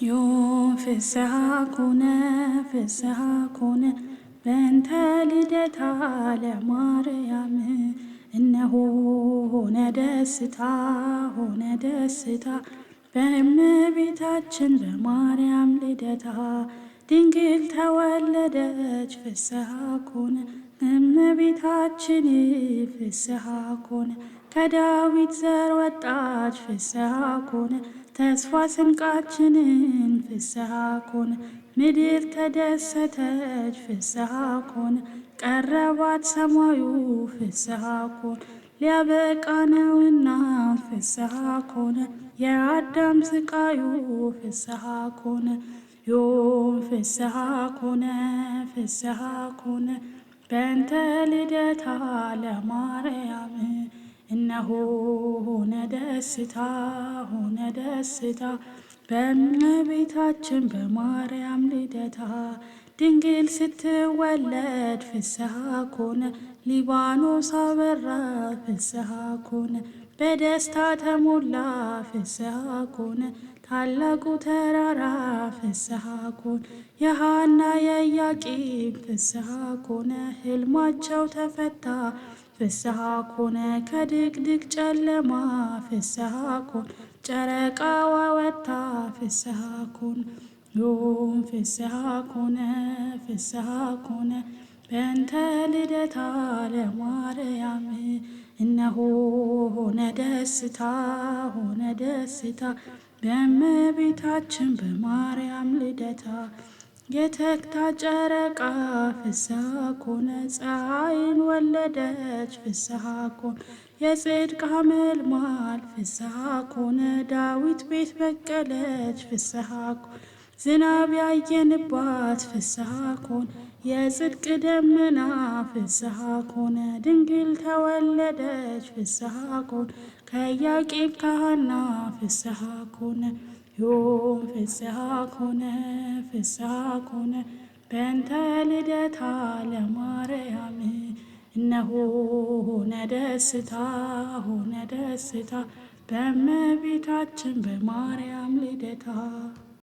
ዮም ፍስሐ ኮነ በእንተ ልደታ ለማርያም እነሆ ሆነ ደስታ በእመቤታችን በማርያም ልደታ ድንግል ተወለደች ፍስሐ ኮነ እመቤታችን ፍስሐ ኮነ ከዳዊት ዘር ወጣች ፍስሐ ኮነ ተስፋ ስንቃችንን ፍስሐ ኮነ ምድር ተደሰተች ፍስሐ ኮነ ቀረባት ሰማዩ ፍስሐ ኮነ ሊያበቃ ነውና ፍስሐ ኮነ የአዳም ስቃዩ ፍስሐ ኮነ ዮም ፍስሐ ኮነ በእንተ ልደታ ለማርያም እነሆ ሆነ ደስታ በእመቤታችን በማርያም ልደታ ድንግል ስትወለድ ፍስሐ ኮነ ሊባኖስ አበራ ፍስሐ ኮነ በደስታ ተሞላ ፍስሐ ኮነ ታላቁ ተራራ ፍስሐ ኮነ የሐና የኢያቄም ፍስሐ ኮነ ሕልማቸው ተፈታ ፍስሐ ኮነ ከድቅድቅ ጨለማ ፍስሐ ኮነ ጨረቃዋ ወጥታ ፍስሐ ኮነ ዮም ፍስሐ ኮነ በእንተ ልደታ ለማርያም እነሆ ሆነ ደስታ በእመቤታችን በማርያም ልደታ የተክታ ጨረቃ ፍስሐ ኮነ ፀሐይን ወለደች ፍስሐ ኮነ የጽድቅ አመልማል ፍስሐ ኮነ ዳዊት ቤት በቀለች ፍስሐ ኮነ ዝናብ ያየንባት ፍስሐ ኮነ የጽድቅ ደመና ፍስሐ ኮነ ድንግል ተወለደች ፍስሐ ኮነ ከኢያቄም ከሐና ፍስሐ ኮነ ዮም ፍስሐ ኮነ በእንተ ልደታ ለማርያም እነሆ ሆነ ደስታ በእመቤታችን በማርያም ልደታ